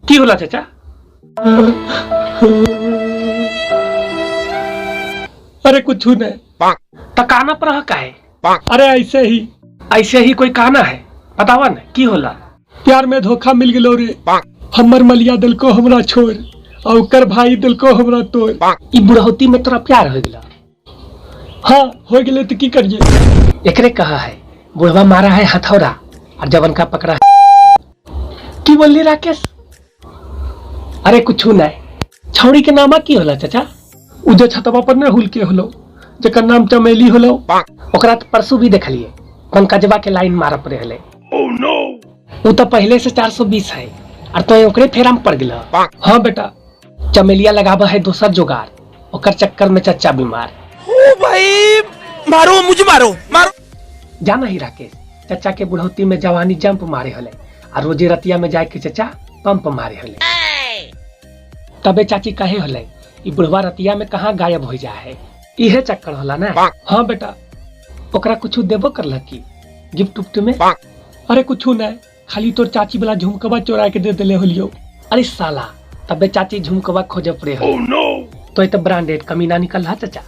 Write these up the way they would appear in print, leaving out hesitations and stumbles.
की होला चाचा? अरे कुछ नहीं। तकाना पर का है? अरे ऐसे ही ऐसे ही कोई काना है? बतावा न की होला? प्यार में धोखा मिल गलो रे। हमर मलिया दिल को हमरा छोड़ और कर भाई दिल को हमरा तोड़। ई बुढ़ौती में तोरा प्यार हो गया? हाँ हो गए तो की करिए। एकरे कहा है बुढ़वा मारा है हथौड़ा और जवन का पकड़ा है। की बोली राकेश? अरे कुछ नहीं। छौड़ी के नामा की होला चाचा? उ जे छतवा पर न हुल के होलो जेकर नाम चमेली होलो। ओकरा तो परसों भी देख लिए पंकजवा के लाइन मारा पड़े हले। Oh no. वो तो पहले से 420 है और तो ओकरे फेरा में पड़ गया। हाँ बेटा चमेलिया लगावा है दोसर जुगाड़, ओकर चक्कर में चचा बीमार। ओ भाई मारो मुझे मारो मारो। जाना ही राकेश, चचा के बुढ़ौती में जवानी जंप मारे हले और रोजे रतिया में जाए के चचा पंप मारे हले। तबे चाची कहे हले ई बुढ़वा रतिया में कहाँ गायब हो जा है। इहे चक्कर होला ना। हाँ बेटा। ओकरा कुछ देबो करला की गिफ्ट उफ्ट में? अरे कुछ नहीं, खाली तोर चाची वाला झुमकवा चोरा के दे देले होलियो। अरे साला तबे चाची झुमकवा खोजे पड़े हो। तो ये तो ब्रांडेड कमीना निकल रहा चाचा।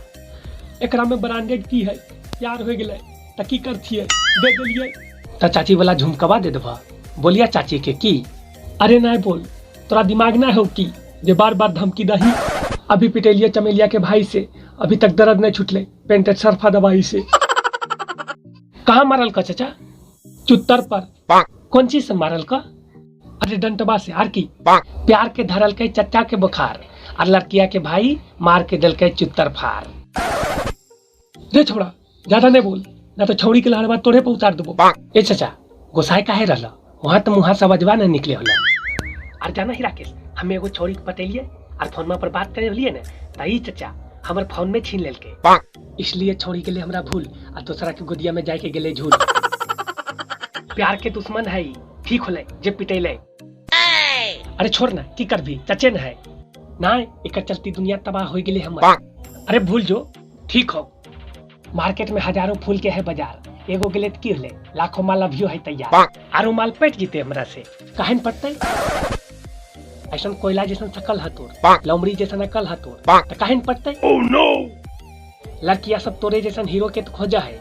एकरा में ब्रांडेड की है? प्यार हो गए त की करथिए दे देलिए। तो चाची वाला झुमकवा दे देबा। बोलिया चाची के की? अरे नहीं बोल, तोरा दिमाग ना हो की जे बार बार धमकी दही। अभी पिटेलिए चमेलिया के भाई से, अभी तक दर्द नहीं छुटले पेंटेड सरफा दवाई से। कहाँ मारल का चाचा? चुत्तर पर। कौन चीज से मारल का? अरे डंटबा से आर की। प्यार के धरल के चचा के बुखार और लड़किया के भाई मार के दल के चुत्तर फार। रे छोड़ा ज्यादा नहीं बोल, ना तो छौड़ी के लहरवा तोड़े पे उतार देबो। ए चाचा गोसाई काहे रहला? वहाँ तो मुँह समझवा न निकले होला। और जाना ही राकेश, हमें एगो छोड़ी के पटेलिए और फोनमा पर बात करे होलिए ना तही चचा हमर फोन में छीन लेल के। इसलिए छोड़ी के लिए हमरा भूल और दूसरा के गोदिया में जाए के गेले झूल। प्यार के दुश्मन है ठीक होले जे पिटेले। अरे छोड़ ना की कर भी चचे न है ना, एक चलती दुनिया तबाह हो गई हमर। अरे भूल जो ठीक हो। मार्केट में हजारों फूल के है बाजार, एगो गेले त की होले लाखों माल अभियो है तैयार। आरो माल पेट जीते हमरा से काहे न पड़ते? ऐसा कोयला जैसा शकल हतोर, लौमड़ी जैसा नकल हतोर, तो काहे न पड़ते? Oh no. लड़किया सब तोरे जैसा हीरो के तो खोजा है